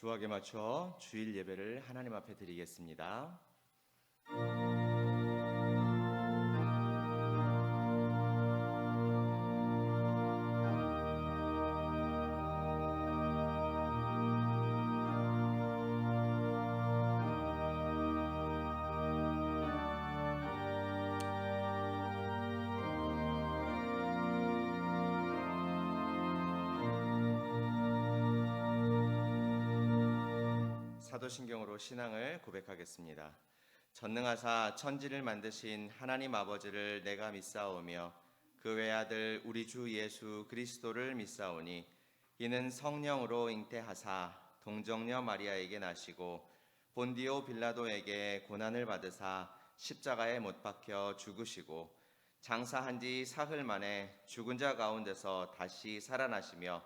주악에 맞춰 주일 예배를 하나님 앞에 드리겠습니다. 사도신경으로 신앙을 고백하겠습니다. 전능하사 천지를 만드신 하나님 아버지를 내가 믿사오며 그 외아들 우리 주 예수 그리스도를 믿사오니 이는 성령으로 잉태하사 동정녀 마리아에게 나시고 본디오 빌라도에게 고난을 받으사 십자가에 못 박혀 죽으시고 장사한 지 사흘 만에 죽은 자 가운데서 다시 살아나시며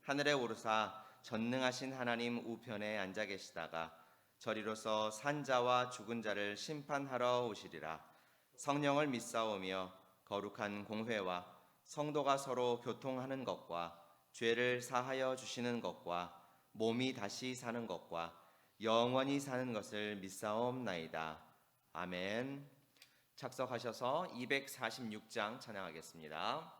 하늘에 오르사 전능하신 하나님 우편에 앉아 계시다가 저리로서 산자와 죽은 자를 심판하러 오시리라. 성령을 믿사오며 거룩한 공회와 성도가 서로 교통하는 것과 죄를 사하여 주시는 것과 몸이 다시 사는 것과 영원히 사는 것을 믿사옵나이다. 아멘. 착석하셔서 246장 찬양하겠습니다.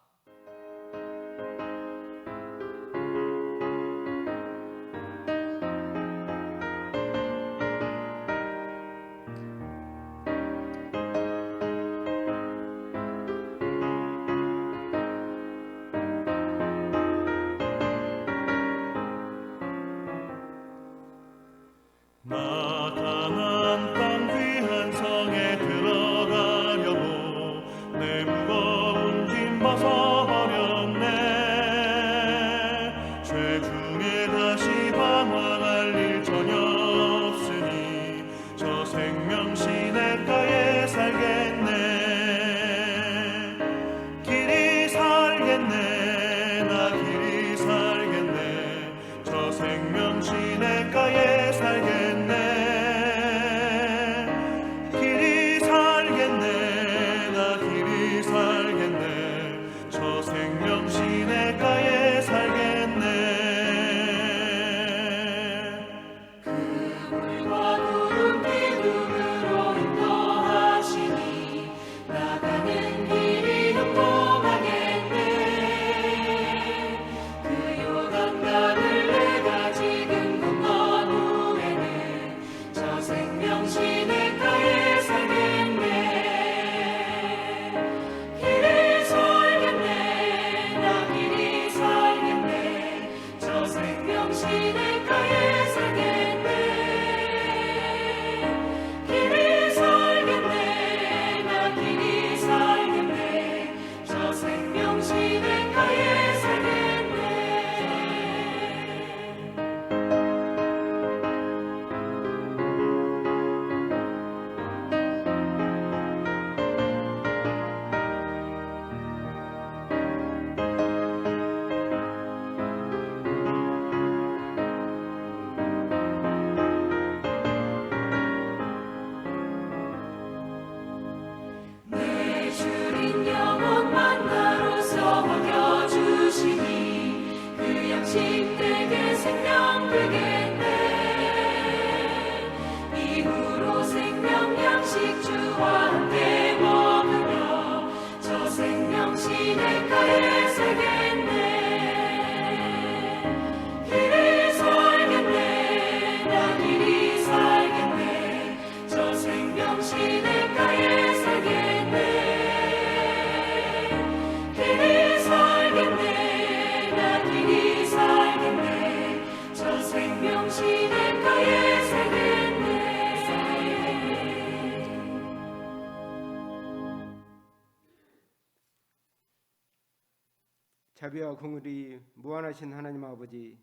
자비와 긍휼이 무한하신 하나님 아버지,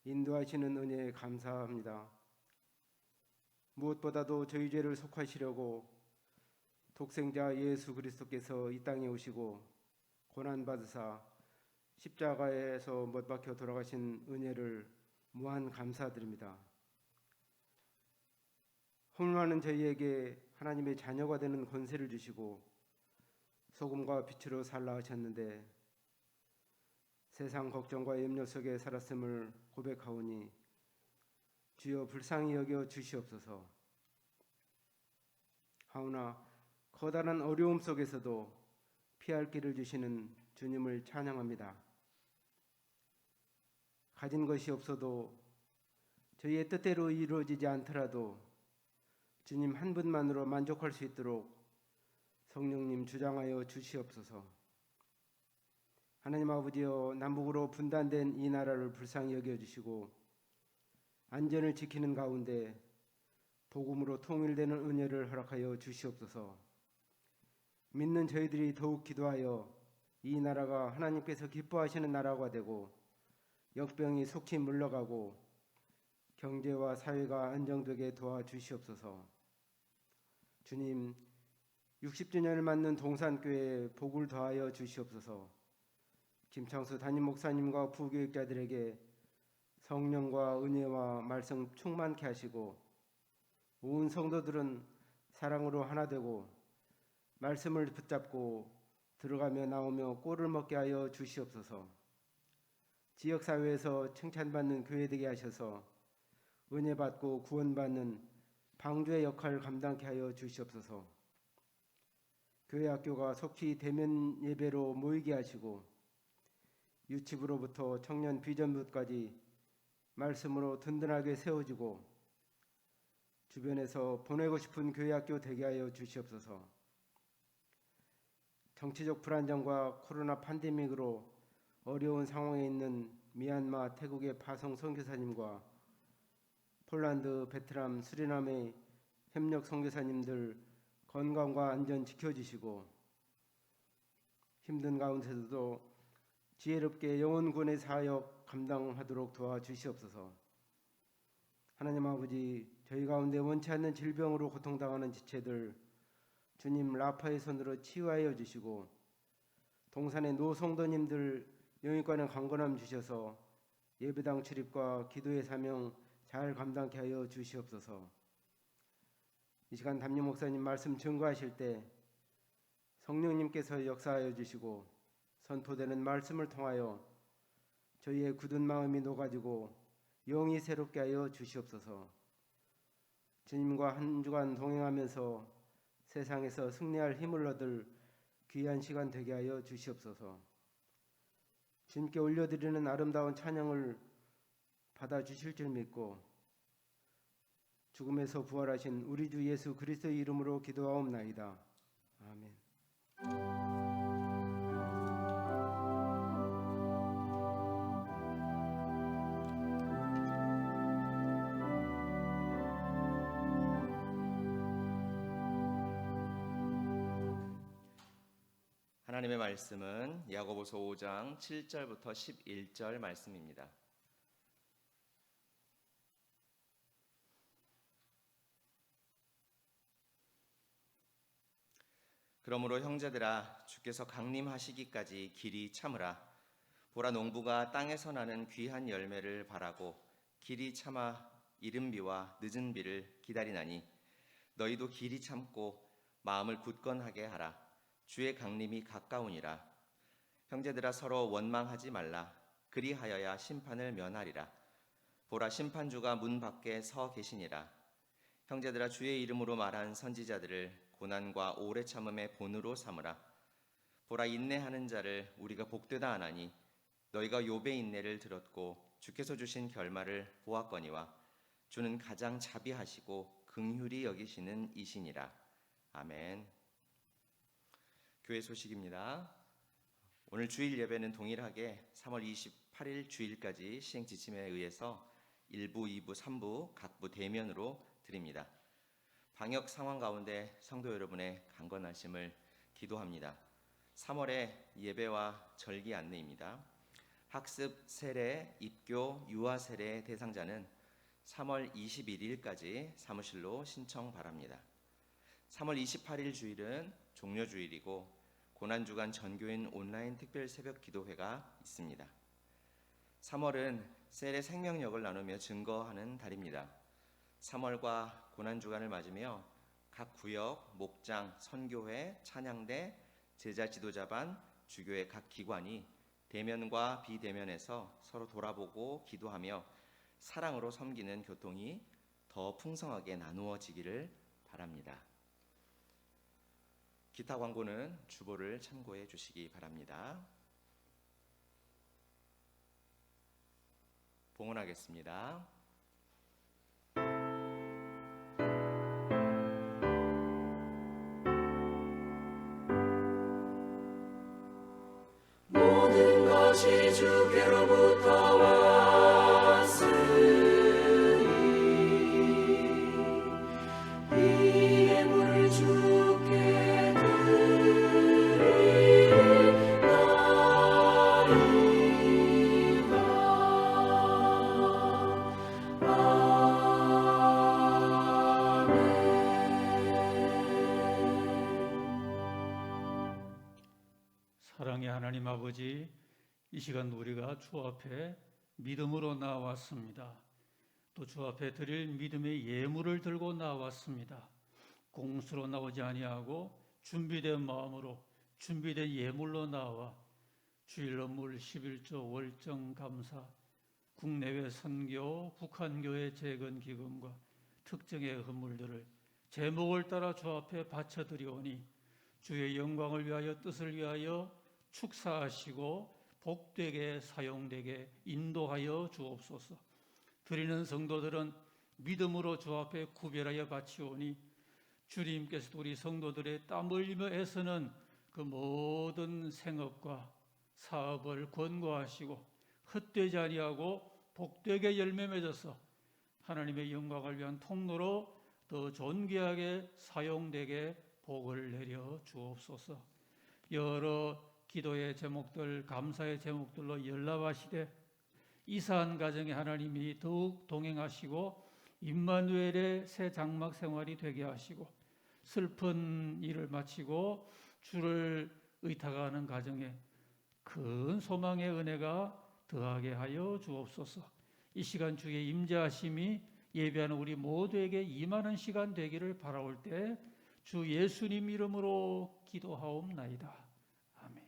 인도하시는 은혜에 감사합니다. 무엇보다도 저희 죄를 속하시려고 독생자 예수 그리스도께서 이 땅에 오시고 고난받으사 십자가에서 못 박혀 돌아가신 은혜를 무한 감사드립니다. 허물 많은 저희에게 하나님의 자녀가 되는 권세를 주시고 소금과 빛으로 살라 하셨는데 세상 걱정과 염려 속에 살았음을 고백하오니 주여 불쌍히 여겨 주시옵소서. 하오나 커다란 어려움 속에서도 피할 길을 주시는 주님을 찬양합니다. 가진 것이 없어도 저희의 뜻대로 이루어지지 않더라도 주님 한 분만으로 만족할 수 있도록 성령님 주장하여 주시옵소서. 하나님 아버지여, 남북으로 분단된 이 나라를 불쌍히 여겨주시고 안전을 지키는 가운데 복음으로 통일되는 은혜를 허락하여 주시옵소서. 믿는 저희들이 더욱 기도하여 이 나라가 하나님께서 기뻐하시는 나라가 되고 역병이 속히 물러가고 경제와 사회가 안정되게 도와주시옵소서. 주님, 60주년을 맞는 동산교회에 복을 더하여 주시옵소서. 김창수 담임 목사님과 부교육자들에게 성령과 은혜와 말씀 충만케 하시고 온 성도들은 사랑으로 하나 되고 말씀을 붙잡고 들어가며 나오며 꼴을 먹게 하여 주시옵소서. 지역사회에서 칭찬받는 교회 되게 하셔서 은혜 받고 구원받는 방주의 역할을 감당케 하여 주시옵소서. 교회 학교가 속히 대면 예배로 모이게 하시고 유치부로부터 청년 비전부까지 말씀으로 든든하게 세워지고 주변에서 보내고 싶은 교회 학교 되게 하여 주시옵소서. 정치적 불안정과 코로나 팬데믹으로 어려운 상황에 있는 미얀마, 태국의 파송 선교사님과 폴란드, 베트남, 수리남의 협력 선교사님들 건강과 안전 지켜주시고 힘든 가운데서도 지혜롭게 영혼구원의 사역 감당하도록 도와주시옵소서. 하나님 아버지, 저희 가운데 원치 않는 질병으로 고통당하는 지체들 주님 라파의 손으로 치유하여 주시고 동산의 노성도님들 영육간에 강건함 주셔서 예배당 출입과 기도의 사명 잘 감당케 하여 주시옵소서. 이 시간 담임 목사님 말씀 증거하실 때 성령님께서 역사하여 주시고 선포되는 말씀을 통하여 저희의 굳은 마음이 녹아지고 영이 새롭게 하여 주시옵소서. 주님과 한 주간 동행하면서 세상에서 승리할 힘을 얻을 귀한 시간 되게 하여 주시옵소서. 주님께 올려드리는 아름다운 찬양을 받아주실 줄 믿고 죽음에서 부활하신 우리 주 예수 그리스도의 이름으로 기도하옵나이다. 아멘. 하나님의 말씀은 야고보서 5장 7절부터 11절 말씀입니다. 그러므로 형제들아, 주께서 강림하시기까지 길이 참으라. 보라, 농부가 땅에서 나는 귀한 열매를 바라고 길이 참아 이른 비와 늦은 비를 기다리나니 너희도 길이 참고 마음을 굳건하게 하라. 주의 강림이 가까우니라. 형제들아, 서로 원망하지 말라. 그리하여야 심판을 면하리라. 보라, 심판주가 문 밖에 서 계시니라. 형제들아, 주의 이름으로 말한 선지자들을 고난과 오래 참음의 본으로 삼으라. 보라, 인내하는 자를 우리가 복되다 하나니 너희가 욥의 인내를 들었고 주께서 주신 결말을 보았거니와 주는 가장 자비하시고 긍휼히 여기시는 이시니라. 아멘. 교회 소식입니다. 오늘 주일 예배는 동일하게 3월 28일 주일까지 시행 지침에 의해서 1부, 2부, 3부 각부 대면으로 드립니다. 방역 상황 가운데 성도 여러분의 강건하심을 기도합니다. 3월의 예배와 절기 안내입니다. 학습 세례, 입교, 유아 세례 대상자는 3월 21일까지 사무실로 신청 바랍니다. 3월 28일 주일은 종료주일이고 고난주간 전교인 온라인 특별 새벽 기도회가 있습니다. 3월은 세례 생명력을 나누며 증거하는 달입니다. 3월과 고난주간을 맞으며 각 구역, 목장, 선교회, 찬양대, 제자 지도자반, 주교의 각 기관이 대면과 비대면에서 서로 돌아보고 기도하며 사랑으로 섬기는 교통이 더 풍성하게 나누어지기를 바랍니다. 기타 광고는 주보를 참고해 주시기 바랍니다. 봉헌하겠습니다. 모든 것이 주께로부터 왔으니 이 예물을 주께 사랑의 하나님 아버지, 이 시간 우리가 주 앞에 믿음으로 나왔습니다. 또 주 앞에 드릴 믿음의 예물을 들고 나왔습니다. 공수로 나오지 아니하고 준비된 마음으로 준비된 예물로 나와 주일 업물 11조 월정 감사, 국내외 선교, 북한교회 재건 기금과 특정의 헌물들을 제목을 따라 주 앞에 바쳐드리오니 주의 영광을 위하여 뜻을 위하여 축사하시고 복되게 사용되게 인도하여 주옵소서. 드리는 성도들은 믿음으로 주 앞에 구별하여 바치오니 주님께서도 우리 성도들의 땀 흘리며 애쓰는 그 모든 생업과 사업을 권고하시고 헛되지 아니하고 복되게 열매 맺어서 하나님의 영광을 위한 통로로 더 존귀하게 사용되게 복을 내려 주옵소서. 여러 기도의 제목들, 감사의 제목들로 연락하시되 이사한 가정에 하나님이 더욱 동행하시고 임마누엘의 새 장막 생활이 되게 하시고 슬픈 일을 마치고 주를 의탁하는 가정에 큰 소망의 은혜가 더하게 하여 주옵소서. 이 시간 주의 임재하심이 예배하는 우리 모두에게 임하는 시간 되기를 바라올 때 주 예수님 이름으로 기도하옵나이다. 아멘.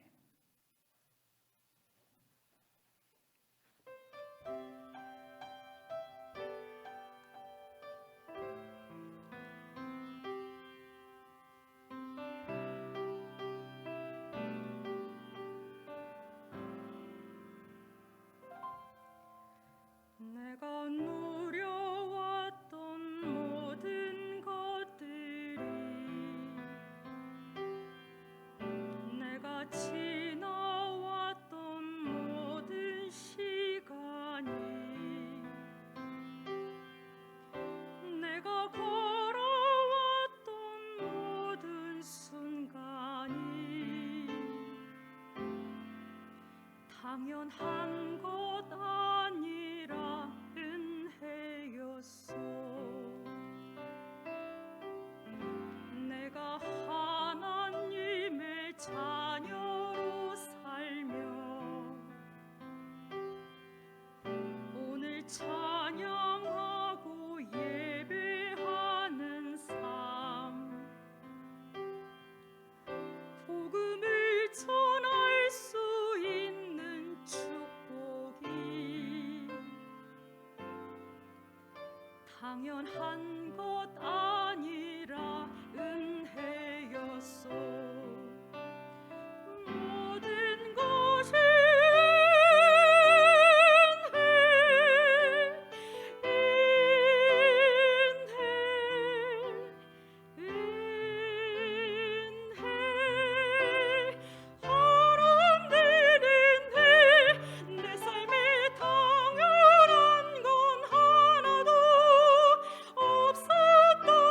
내가 누려왔던 모든 것들이 내가 지나왔던 모든 시간이 내가 걸어왔던 모든 순간이 당연한 것 아니라 은혜였어. 내가 하나님의 자녀로 살며 오늘 찬양하고 예배하는 삶, 복음을 전할 수 있는 축복이 당연한 것 아니라 은혜였어. 모든 것이 내 삶에 당연한 건 하나도 없었던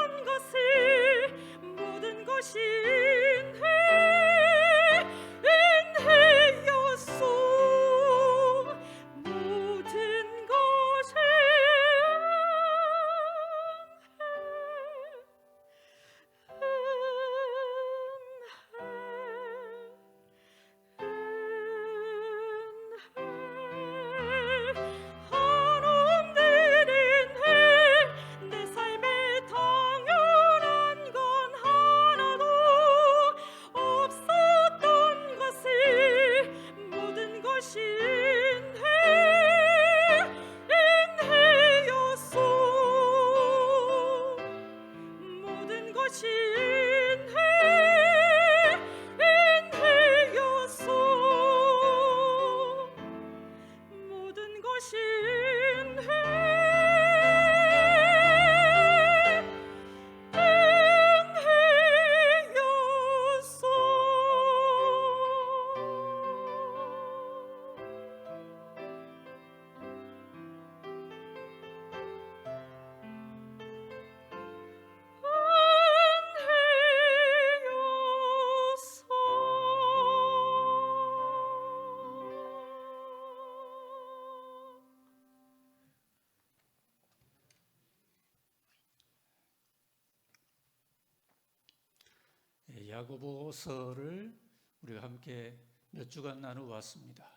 야고보서를 우리가 함께 몇 주간 나누어왔습니다.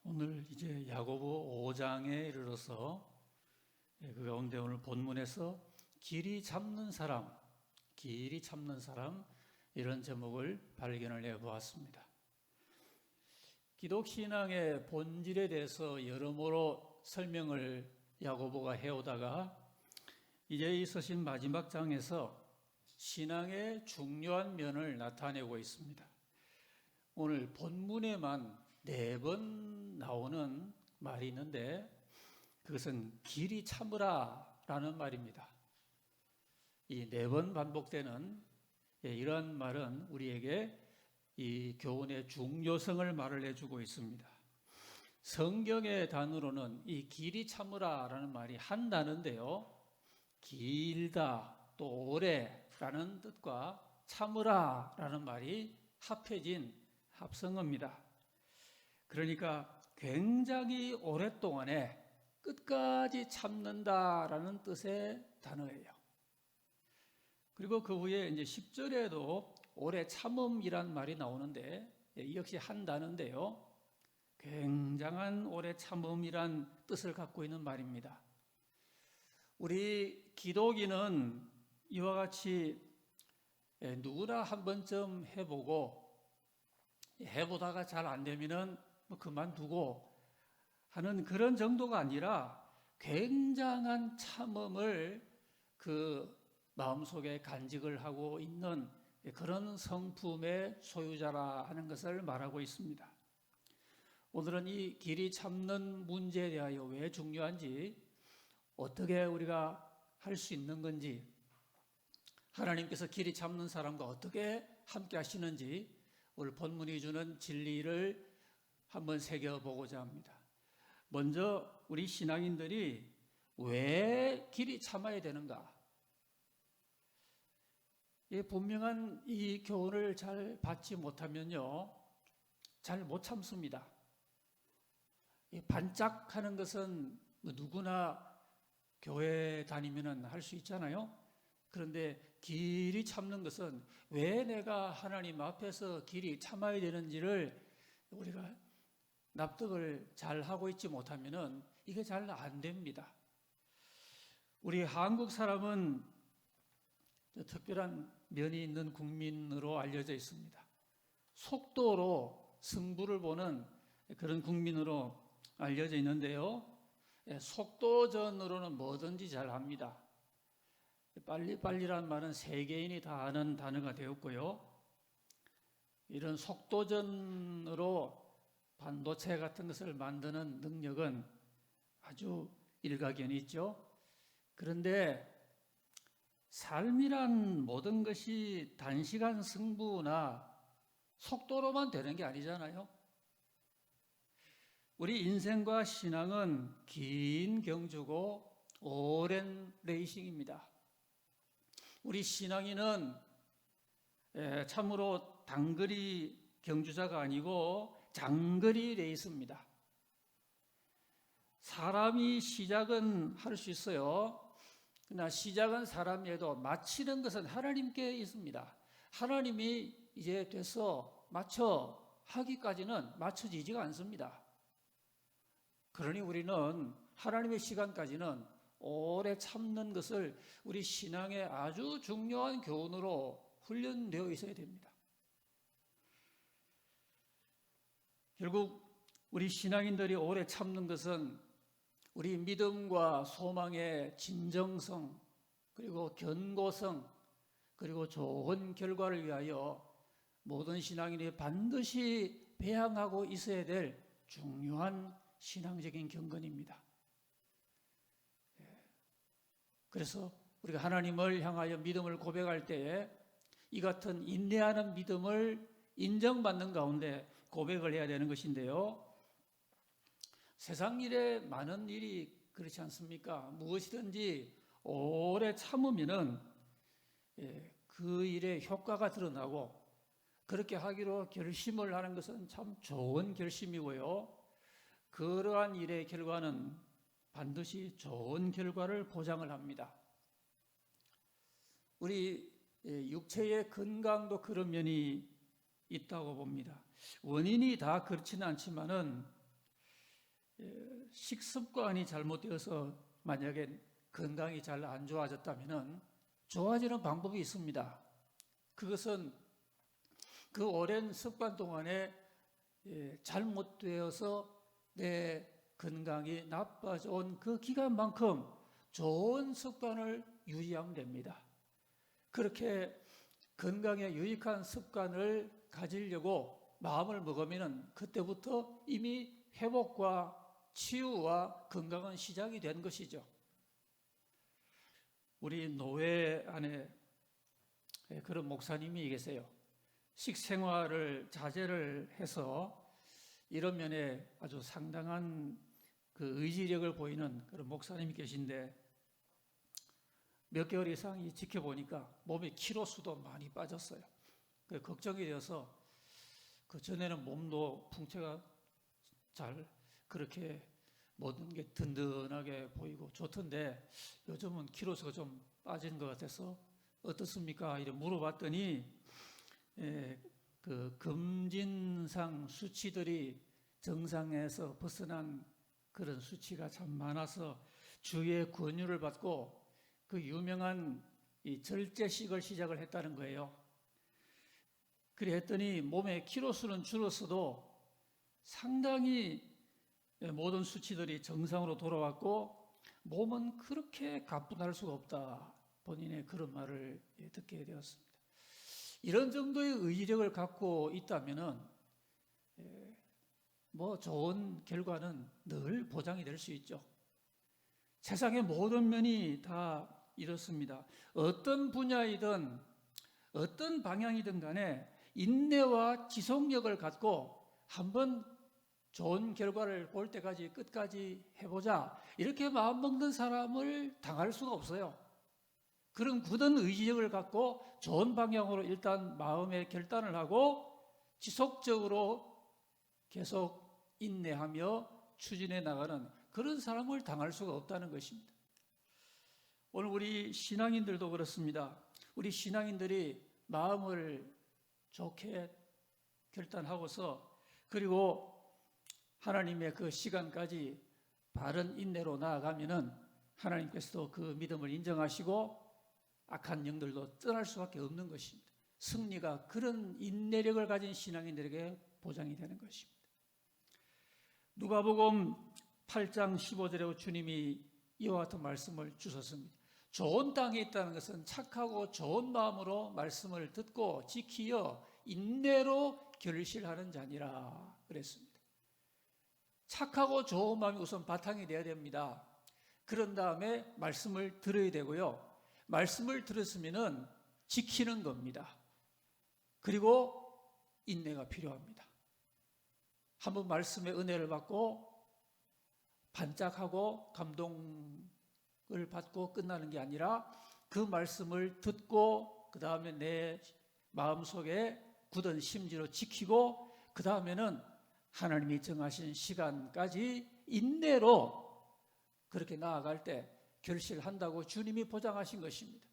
오늘 이제 야고보 5장에 이르러서 그 가운데 오늘 본문에서 길이 참는 사람 이런 제목을 발견을 해보았습니다. 기독신앙의 본질에 대해서 여러모로 설명을 야고보가 해오다가 이제 있으신 마지막 장에서 신앙의 중요한 면을 나타내고 있습니다. 오늘 본문에만 4번 나오는 말이 있는데 그것은 길이 참으라 라는 말입니다. 이 4번 반복되는 이러한 말은 우리에게 이 교훈의 중요성을 말을 해주고 있습니다. 성경의 단어로는 이 길이 참으라 라는 말이 한 단어인데요, 길다 또 오래라는 뜻과 참으라 라는 말이 합해진 합성어입니다. 그러니까 굉장히 오랫동안에 끝까지 참는다라는 뜻의 단어예요. 그리고 그 후에 이제 10절에도 오래 참음이란 말이 나오는데 이 역시 한 단어인데요, 굉장한 오래 참음이란 뜻을 갖고 있는 말입니다. 우리 기독인은 이와 같이 누구나 한 번쯤 해보다가 잘 안 되면은 그만두고 하는 그런 정도가 아니라 굉장한 참음을 그 마음속에 간직을 하고 있는 그런 성품의 소유자라 하는 것을 말하고 있습니다. 오늘은 이 길이 참는 문제에 대하여 왜 중요한지, 어떻게 우리가 할 수 있는 건지, 하나님께서 길이 참는 사람과 어떻게 함께 하시는지 오늘 본문이 주는 진리를 한번 새겨보고자 합니다. 먼저 우리 신앙인들이 왜 길이 참아야 되는가? 분명한 이 교훈을 잘 받지 못하면요, 잘 못 참습니다. 반짝하는 것은 누구나 교회 다니면 할 수 있잖아요. 그런데 길이 참는 것은 왜 내가 하나님 앞에서 길이 참아야 되는지를 우리가 납득을 잘 하고 있지 못하면 이게 잘 안 됩니다. 우리 한국 사람은 특별한 면이 있는 국민으로 알려져 있습니다. 속도로 승부를 보는 그런 국민으로 알려져 있는데요, 속도전으로는 뭐든지 잘 합니다. 빨리란 말은 세계인이 다 아는 단어가 되었고요, 이런 속도전으로 반도체 같은 것을 만드는 능력은 아주 일가견이 있죠. 그런데 삶이란 모든 것이 단시간 승부나 속도로만 되는 게 아니잖아요. 우리 인생과 신앙은 긴 경주고 오랜 레이싱입니다. 우리 신앙인은 참으로 단거리 경주자가 아니고 장거리 레이스입니다. 사람이 시작은 할 수 있어요. 그러나 시작은 사람이 해도 마치는 것은 하나님께 있습니다. 하나님이 이제 돼서 마쳐 하기까지는 맞춰지지가 않습니다. 그러니 우리는 하나님의 시간까지는 오래 참는 것을 우리 신앙의 아주 중요한 교훈으로 훈련되어 있어야 됩니다. 결국 우리 신앙인들이 오래 참는 것은 우리 믿음과 소망의 진정성, 그리고 견고성, 그리고 좋은 결과를 위하여 모든 신앙인이 반드시 배양하고 있어야 될 중요한 신앙적인 경건입니다. 그래서 우리가 하나님을 향하여 믿음을 고백할 때에 이 같은 인내하는 믿음을 인정받는 가운데 고백을 해야 되는 것인데요, 세상 일에 많은 일이 그렇지 않습니까? 무엇이든지 오래 참으면은 그 일의 효과가 드러나고, 그렇게 하기로 결심을 하는 것은 참 좋은 결심이고요, 그러한 일의 결과는 반드시 좋은 결과를 보장을 합니다. 우리 육체의 건강도 그런 면이 있다고 봅니다. 원인이 다 그렇지는 않지만은 식습관이 잘못되어서 만약에 건강이 잘 안 좋아졌다면은 좋아지는 방법이 있습니다. 그것은 그 오랜 습관 동안에 잘못되어서 내 건강이 나빠져 온 그 기간만큼 좋은 습관을 유지하면 됩니다. 그렇게 건강에 유익한 습관을 가지려고 마음을 먹으면 그때부터 이미 회복과 치유와 건강은 시작이 된 것이죠. 우리 노회 안에 그런 목사님이 계세요. 식생활을 자제를 해서 이런 면에 아주 상당한 그 의지력을 보이는 그런 목사님이 계신데 몇 개월 이상 지켜보니까 몸의 키로수도 많이 빠졌어요. 그 걱정이 되어서 그 전에는 몸도 풍채가 잘 그렇게 모든 게 든든하게 보이고 좋던데 요즘은 키로수가 좀 빠진 것 같아서 어떻습니까? 이렇게 물어봤더니 그 검진상 수치들이 정상에서 벗어난 그런 수치가 참 많아서 주의 권유를 받고 그 유명한 이 절제식을 시작을 했다는 거예요. 그래 했더니 몸의 키로수는 줄었어도 상당히 모든 수치들이 정상으로 돌아왔고 몸은 그렇게 가뿐할 수가 없다. 본인의 그런 말을 듣게 되었습니다. 이런 정도의 의지력을 갖고 있다면은 뭐 좋은 결과는 늘 보장이 될 수 있죠. 세상의 모든 면이 다 이렇습니다. 어떤 분야이든 어떤 방향이든 간에 인내와 지속력을 갖고 한번 좋은 결과를 볼 때까지 끝까지 해보자 이렇게 마음먹는 사람을 당할 수가 없어요. 그런 굳은 의지력을 갖고 좋은 방향으로 일단 마음의 결단을 하고 지속적으로 계속 인내하며 추진해 나가는 그런 사람을 당할 수가 없다는 것입니다. 오늘 우리 신앙인들도 그렇습니다. 우리 신앙인들이 마음을 좋게 결단하고서 그리고 하나님의 그 시간까지 바른 인내로 나아가면은 하나님께서도 그 믿음을 인정하시고 악한 영들도 떠날 수밖에 없는 것입니다. 승리가 그런 인내력을 가진 신앙인들에게 보장이 되는 것입니다. 누가복음 8장 15절에 주님이 이와 같은 말씀을 주셨습니다. 좋은 땅에 있다는 것은 착하고 좋은 마음으로 말씀을 듣고 지키어 인내로 결실하는 자니라 그랬습니다. 착하고 좋은 마음이 우선 바탕이 되어야 됩니다. 그런 다음에 말씀을 들어야 되고요. 말씀을 들었으면은 지키는 겁니다. 그리고 인내가 필요합니다. 한번 말씀의 은혜를 받고 반짝하고 감동을 받고 끝나는 게 아니라 그 말씀을 듣고 그 다음에 내 마음속에 굳은 심지로 지키고 그 다음에는 하나님이 정하신 시간까지 인내로 그렇게 나아갈 때 결실한다고 주님이 보장하신 것입니다.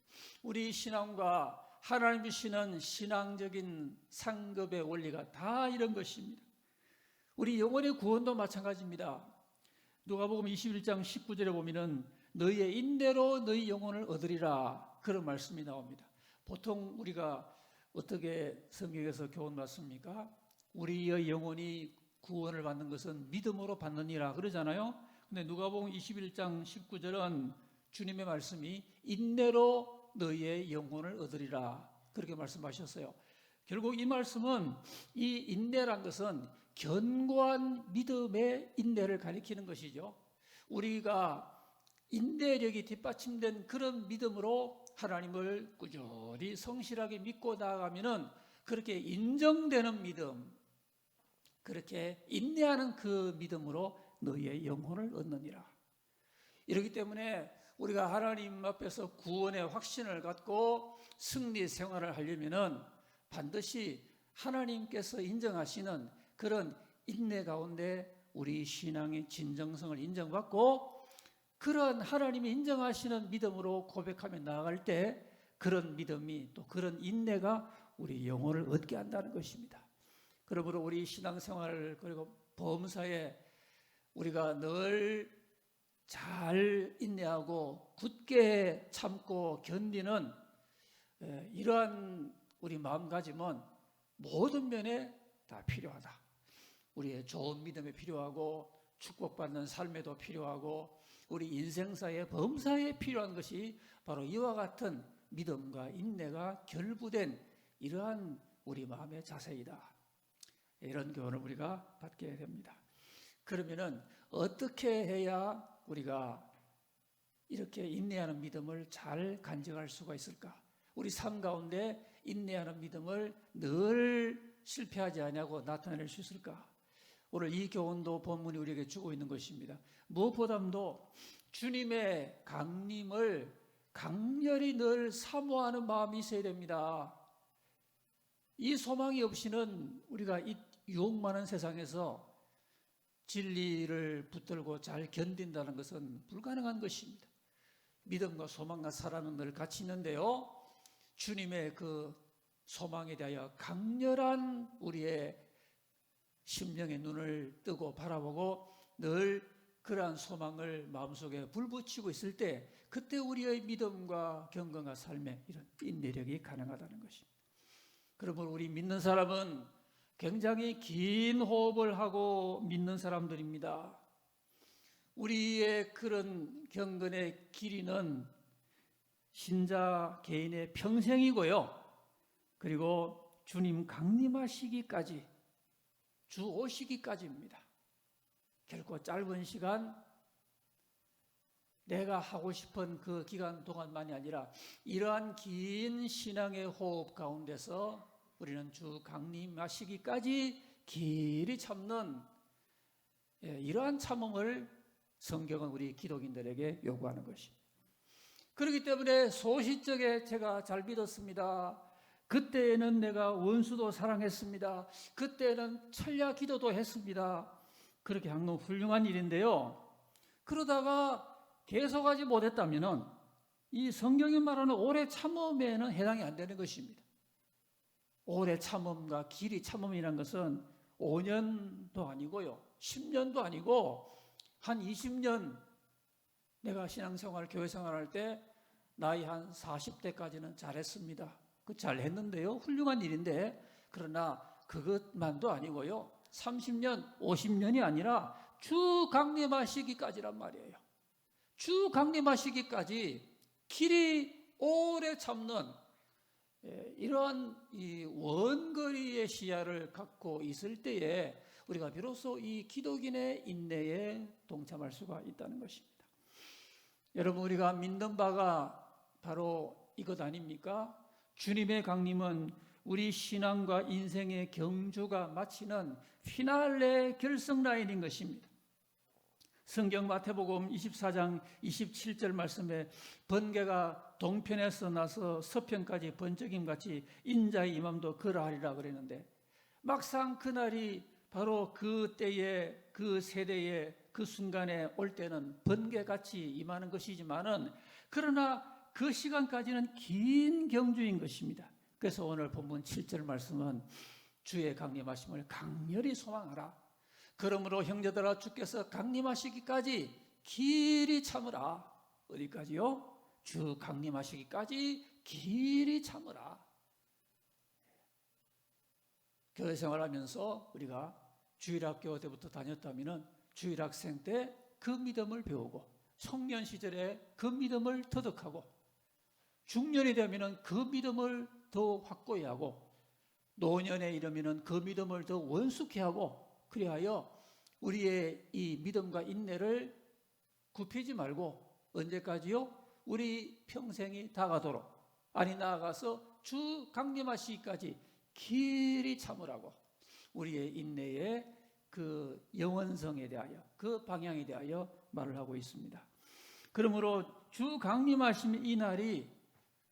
우리 신앙과 하나님 주시는 신앙적인 상급의 원리가 다 이런 것입니다. 우리 영혼의 구원도 마찬가지입니다. 누가복음 21장 19절에 보면은 너희의 인내로 너희 영혼을 얻으리라 그런 말씀이 나옵니다. 보통 우리가 어떻게 성경에서 교훈 받습니까? 우리의 영혼이 구원을 받는 것은 믿음으로 받느니라 그러잖아요. 근데 누가복음 21장 19절은 주님의 말씀이 인내로 너희의 영혼을 얻으리라 그렇게 말씀하셨어요. 결국 이 말씀은 이 인내란 것은 견고한 믿음의 인내를 가리키는 것이죠. 우리가 인내력이 뒷받침된 그런 믿음으로 하나님을 꾸준히 성실하게 믿고 나아가면은 그렇게 인정되는 믿음, 그렇게 인내하는 그 믿음으로 너희의 영혼을 얻느니라. 이렇기 때문에 우리가 하나님 앞에서 구원의 확신을 갖고 승리 생활을 하려면은 반드시 하나님께서 인정하시는 그런 인내 가운데 우리 신앙의 진정성을 인정받고 그런 하나님이 인정하시는 믿음으로 고백하며 나아갈 때 그런 믿음이 또 그런 인내가 우리 영혼을 얻게 한다는 것입니다. 그러므로 우리 신앙생활 그리고 범사에 우리가 늘 잘 인내하고 굳게 참고 견디는 이러한 우리 마음가짐은 모든 면에 다 필요하다. 우리의 좋은 믿음에 필요하고 축복받는 삶에도 필요하고 우리 인생사의 범사에 필요한 것이 바로 이와 같은 믿음과 인내가 결부된 이러한 우리 마음의 자세이다. 이런 교훈을 우리가 받게 됩니다. 그러면은 어떻게 해야 우리가 이렇게 인내하는 믿음을 잘 간직할 수가 있을까? 우리 삶 가운데 인내하는 믿음을 늘 실패하지 않냐고 나타낼 수 있을까? 오늘 이 교훈도 본문이 우리에게 주고 있는 것입니다. 무엇보다도 주님의 강림을 강렬히 늘 사모하는 마음이 있어야 됩니다. 이 소망이 없이는 우리가 이 유혹 많은 세상에서 진리를 붙들고 잘 견딘다는 것은 불가능한 것입니다. 믿음과 소망과 사랑은 늘 같이 있는데요. 주님의 그 소망에 대하여 강렬한 우리의 심령의 눈을 뜨고 바라보고 늘 그러한 소망을 마음속에 불붙이고 있을 때 그때 우리의 믿음과 경건과 삶에 이런 인내력이 가능하다는 것입니다. 그러므로 우리 믿는 사람은 굉장히 긴 호흡을 하고 믿는 사람들입니다. 우리의 그런 경건의 길이는 신자 개인의 평생이고요. 그리고 주님 강림하시기까지 주 오시기까지입니다. 결코 짧은 시간 내가 하고 싶은 그 기간 동안만이 아니라 이러한 긴 신앙의 호흡 가운데서 우리는 주 강림하시기까지 길이 참는 이러한 참음을 성경은 우리 기독인들에게 요구하는 것입니다. 그렇기 때문에 소시적에 제가 잘 믿었습니다. 그때에는 내가 원수도 사랑했습니다. 그때는 철야 기도도 했습니다. 그렇게 항상 훌륭한 일인데요. 그러다가 계속하지 못했다면 이 성경이 말하는 오래 참음에는 해당이 안 되는 것입니다. 오래 참음과 길이 참음이라는 것은 5년도 아니고요. 10년도 아니고 한 20년 내가 신앙생활, 교회생활할 때 나이 한 40대까지는 잘했습니다. 그 잘했는데요. 훌륭한 일인데 그러나 그것만도 아니고요. 30년, 50년이 아니라 주 강림하시기까지란 말이에요. 주 강림하시기까지 길이 오래 참는 이러한 이 원거리의 시야를 갖고 있을 때에 우리가 비로소 이 기독인의 인내에 동참할 수가 있다는 것입니다. 여러분 우리가 믿는 바가 바로 이것 아닙니까? 주님의 강림은 우리 신앙과 인생의 경주가 마치는 피날레 결승 라인인 것입니다. 성경 마태복음 24장 27절 말씀에 번개가 동편에서 나서 서편까지 번쩍임같이 인자의 임함도 그러하리라 그랬는데 막상 그날이 바로 그 때에 그 세대에 그 순간에 올 때는 번개같이 임하는 것이지만은 그러나 그 시간까지는 긴 경주인 것입니다. 그래서 오늘 본문 7절 말씀은 주의 강림하심을 강렬히 소망하라. 그러므로 형제들아 주께서 강림하시기까지 길이 참으라. 어디까지요? 주 강림하시기까지 길이 참으라. 교회 생활하면서 우리가 주일학교 때부터 다녔다면 주일학생 때 그 믿음을 배우고 청년 시절에 그 믿음을 터득하고 중년이 되면 그 믿음을 더 확고히 하고 노년에 이르면 그 믿음을 더 원숙히 하고 그리하여 우리의 이 믿음과 인내를 굽히지 말고 언제까지요? 우리 평생이 다가도록 아니 나아가서 주 강림하시기까지 길이 참으라고 우리의 인내의 그 영원성에 대하여 그 방향에 대하여 말을 하고 있습니다. 그러므로 주 강림하심 이 날이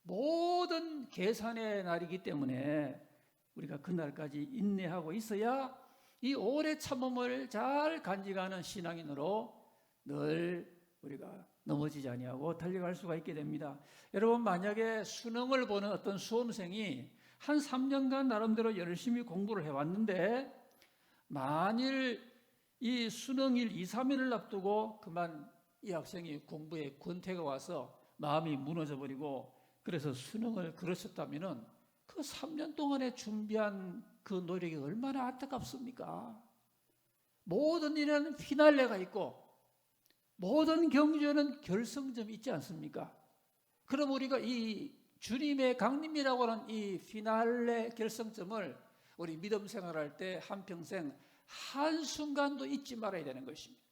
모든 계산의 날이기 때문에 우리가 그날까지 인내하고 있어야 이 오래 참음을 잘 간직하는 신앙인으로 늘 우리가 넘어지지 아니하고 달려갈 수가 있게 됩니다. 여러분, 만약에 수능을 보는 어떤 수험생이 한 3년간 나름대로 열심히 공부를 해왔는데 만일 이 수능일 2, 3일을 앞두고 그만 이 학생이 공부에 권태가 와서 마음이 무너져 버리고 그래서 수능을 그르쳤다면은 그 3년 동안에 준비한 그 노력이 얼마나 안타깝습니까? 모든 일에는 피날레가 있고 모든 경주에는 결승점이 있지 않습니까? 그럼 우리가 이 주님의 강림이라고 하는 이 피날레 결승점을 우리 믿음 생활할 때 한평생 한순간도 잊지 말아야 되는 것입니다.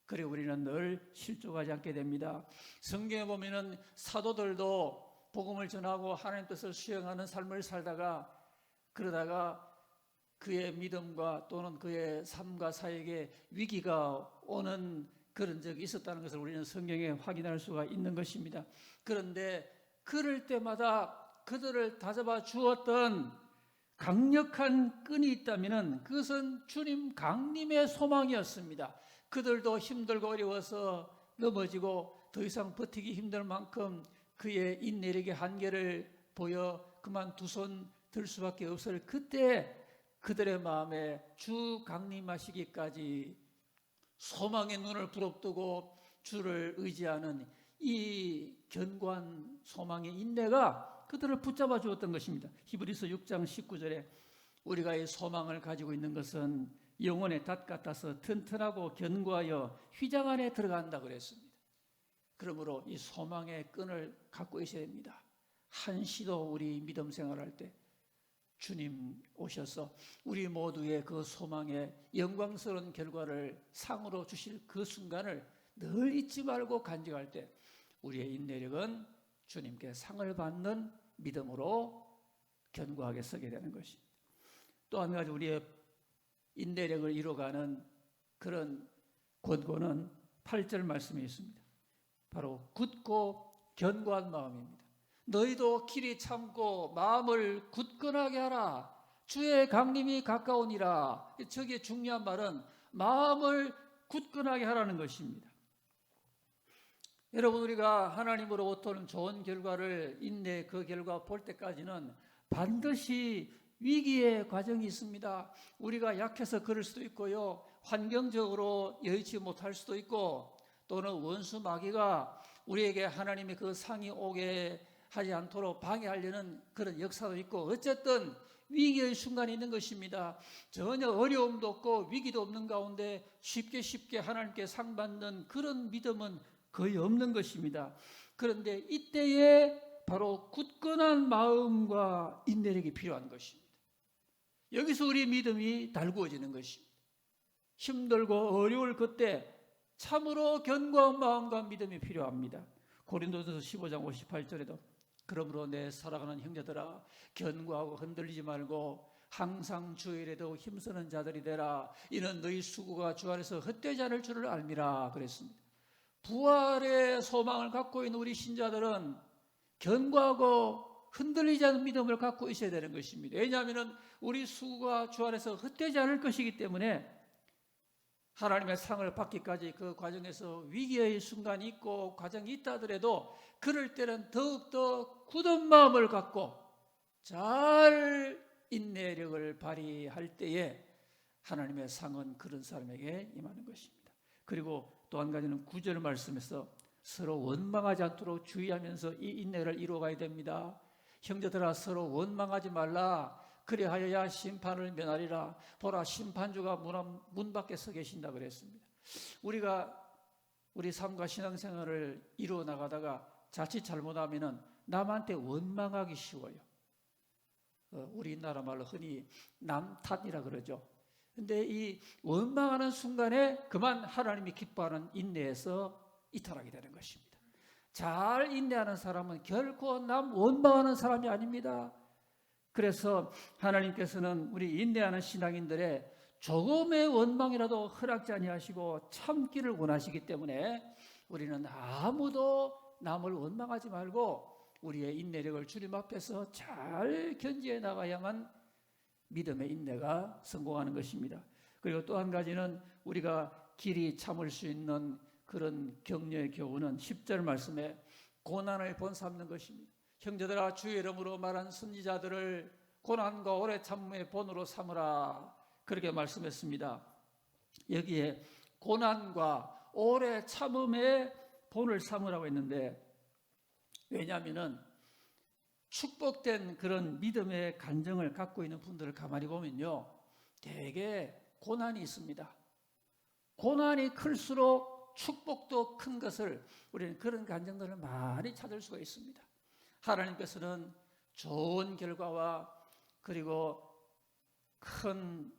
그래 우리는 늘 실족하지 않게 됩니다. 성경에 보면은 사도들도 복음을 전하고 하나님 뜻을 수행하는 삶을 살다가 그러다가 그의 믿음과 또는 그의 삶과 사역에 위기가 오는 그런 적이 있었다는 것을 우리는 성경에 확인할 수가 있는 것입니다. 그런데 그럴 때마다 그들을 다잡아 주었던 강력한 끈이 있다면 그것은 주님 강림의 소망이었습니다. 그들도 힘들고 어려워서 넘어지고 더 이상 버티기 힘들 만큼 그의 인내력의 한계를 보여 그만 두 손 들 수밖에 없을 그때 그들의 마음에 주 강림하시기까지 소망의 눈을 부릅뜨고 주를 의지하는 이 견고한 소망의 인내가 그들을 붙잡아 주었던 것입니다. 히브리서 6장 19절에 우리가 이 소망을 가지고 있는 것은 영혼의 닷 같아서 튼튼하고 견고하여 휘장 안에 들어간다 그랬습니다. 그러므로 이 소망의 끈을 갖고 있어야 됩니다. 한시도 우리 믿음 생활할 때 주님 오셔서 우리 모두의 그 소망의 영광스러운 결과를 상으로 주실 그 순간을 늘 잊지 말고 간직할 때 우리의 인내력은 주님께 상을 받는 믿음으로 견고하게 서게 되는 것입니다. 또 한 가지 우리의 인내력을 이루어가는 그런 권고는 8절 말씀에 있습니다. 바로 굳고 견고한 마음입니다. 너희도 길이 참고 마음을 굳건하게 하라. 주의 강림이 가까우니라. 저게 중요한 말은 마음을 굳건하게 하라는 것입니다. 여러분, 우리가 하나님으로부터 오는 좋은 결과를 인내 그 결과 볼 때까지는 반드시 위기의 과정이 있습니다. 우리가 약해서 그럴 수도 있고요. 환경적으로 여의치 못할 수도 있고 또는 원수 마귀가 우리에게 하나님의 그 상이 오게 하지 않도록 방해하려는 그런 역사도 있고 어쨌든 위기의 순간이 있는 것입니다. 전혀 어려움도 없고 위기도 없는 가운데 쉽게 하나님께 상 받는 그런 믿음은 거의 없는 것입니다. 그런데 이때에 바로 굳건한 마음과 인내력이 필요한 것입니다. 여기서 우리 믿음이 달구어지는 것입니다. 힘들고 어려울 그때 참으로 견고한 마음과 믿음이 필요합니다. 고린도전서 15장 58절에도 그러므로 내 사랑하는 형제들아 견고하고 흔들리지 말고 항상 주일에도 힘쓰는 자들이 되라. 이는 너희 수고가 주 안에서 헛되지 않을 줄을 알미라 그랬습니다. 부활의 소망을 갖고 있는 우리 신자들은 견고하고 흔들리지 않는 믿음을 갖고 있어야 되는 것입니다. 왜냐하면 우리 수고가 주 안에서 헛되지 않을 것이기 때문에 하나님의 상을 받기까지 그 과정에서 위기의 순간이 있고 과정이 있다 하더라도 그럴 때는 더욱더 굳은 마음을 갖고 잘 인내력을 발휘할 때에 하나님의 상은 그런 사람에게 임하는 것입니다. 그리고 또 한 가지는 9절 말씀에서 서로 원망하지 않도록 주의하면서 이 인내를 이루어가야 됩니다. 형제들아 서로 원망하지 말라. 그리하여야 심판을 면하리라. 보라 심판주가 문 밖에 서 계신다 그랬습니다. 우리가 우리 삶과 신앙생활을 이루어 나가다가 자칫 잘못하면 남한테 원망하기 쉬워요. 우리나라 말로 흔히 남 탓이라 그러죠. 근데 이 원망하는 순간에 그만 하나님이 기뻐하는 인내에서 이탈하게 되는 것입니다. 잘 인내하는 사람은 결코 남 원망하는 사람이 아닙니다. 그래서 하나님께서는 우리 인내하는 신앙인들의 조금의 원망이라도 허락지 아니하시고 참기를 원하시기 때문에 우리는 아무도 남을 원망하지 말고 우리의 인내력을 주님 앞에서 잘 견지해 나가야만 믿음의 인내가 성공하는 것입니다. 그리고 또 한 가지는 우리가 길이 참을 수 있는 그런 격려의 교훈은 10절 말씀에 고난을 본삼는 것입니다. 형제들아 주의 이름으로 말한 선지자들을 고난과 오래 참음의 본으로 삼으라, 그렇게 말씀했습니다. 여기에 고난과 오래 참음의 본을 삼으라고 했는데, 왜냐하면은 축복된 그런 믿음의 간정을 갖고 있는 분들을 가만히 보면요, 대개 고난이 있습니다. 고난이 클수록 축복도 큰 것을, 우리는 그런 간정들을 많이 찾을 수가 있습니다. 하나님께서는 좋은 결과와 그리고 큰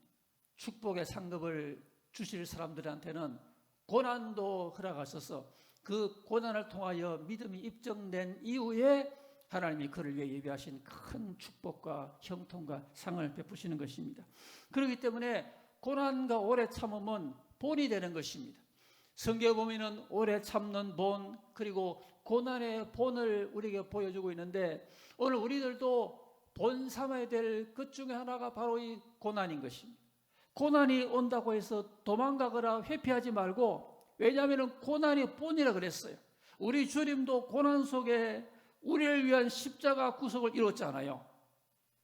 축복의 상급을 주실 사람들한테는 고난도 허락하셔서 그 고난을 통하여 믿음이 입증된 이후에 하나님이 그를 위해 예비하신 큰 축복과 형통과 상을 베푸시는 것입니다. 그렇기 때문에 고난과 오래 참음은 본이 되는 것입니다. 성경에 보면은 오래 참는 본, 그리고 고난의 본을 우리에게 보여주고 있는데, 오늘 우리들도 본 삼아야 될 것 중에 하나가 바로 이 고난인 것입니다. 고난이 온다고 해서 도망가거나 회피하지 말고, 왜냐하면 고난이 본이라 그랬어요. 우리 주님도 고난 속에 우리를 위한 십자가 구속을 이뤘잖아요.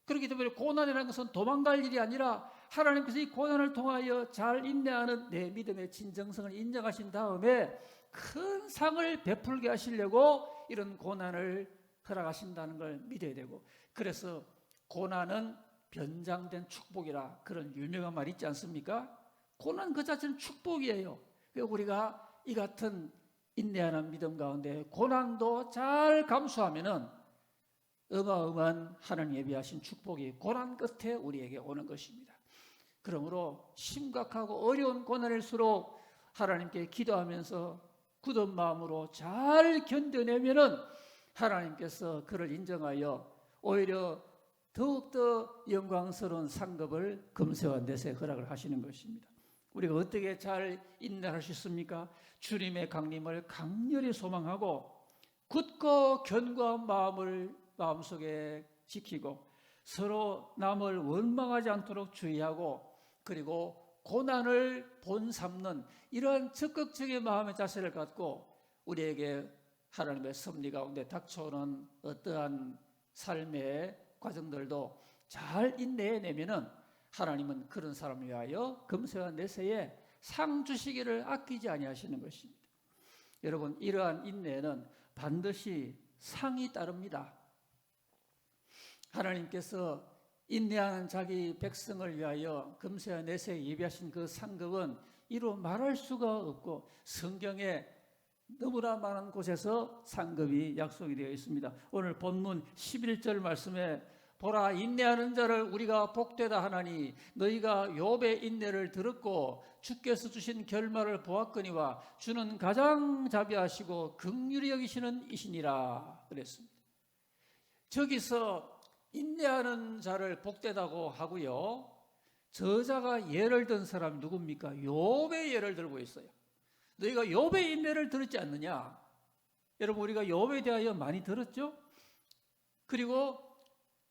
그렇기 때문에 고난이라는 것은 도망갈 일이 아니라 하나님께서 이 고난을 통하여 잘 인내하는 내 믿음의 진정성을 인정하신 다음에 큰 상을 베풀게 하시려고 이런 고난을 허락하신다는 걸 믿어야 되고, 그래서 고난은 변장된 축복이라 그런 유명한 말이 있지 않습니까? 고난 그 자체는 축복이에요. 우리가 이 같은 인내하는 믿음 가운데 고난도 잘 감수하면은 어마어마한 하나님 예비하신 축복이 고난 끝에 우리에게 오는 것입니다. 그러므로 심각하고 어려운 고난일수록 하나님께 기도하면서 굳은 마음으로 잘 견뎌내면은 하나님께서 그를 인정하여 오히려 더욱더 영광스러운 상급을 금세와 내세 허락을 하시는 것입니다. 우리가 어떻게 잘 인내할 수 있습니까? 주님의 강림을 강렬히 소망하고 굳고 견고한 마음을 마음속에 지키고 서로 남을 원망하지 않도록 주의하고, 그리고 고난을 본삼는 이러한 적극적인 마음의 자세를 갖고 우리에게 하나님의 섭리 가운데 닥쳐오는 어떠한 삶의 과정들도 잘 인내해내면은 하나님은 그런 사람을 위하여 금세와 내세에 상 주시기를 아끼지 아니하시는 것입니다. 여러분, 이러한 인내는 반드시 상이 따릅니다. 하나님께서 인내하는 자기 백성을 위하여 금세와 내세에 예비하신 그 상급은 이루 말할 수가 없고, 성경에 너무나 많은 곳에서 상급이 약속이 되어 있습니다. 오늘 본문 11절 말씀에 보라, 인내하는 자를 우리가 복되다 하나니 너희가 욥의 인내를 들었고 주께서 주신 결말을 보았거니와 주는 가장 자비하시고 긍휼히 여기시는 이시니라 그랬습니다. 저기서 인내하는 자를 복되다고 하고요, 저자가 예를 든 사람이 누굽니까? 욥의 예를 들고 있어요. 너희가 욥의 인내를 들었지 않느냐? 여러분, 우리가 욥에 대하여 많이 들었죠? 그리고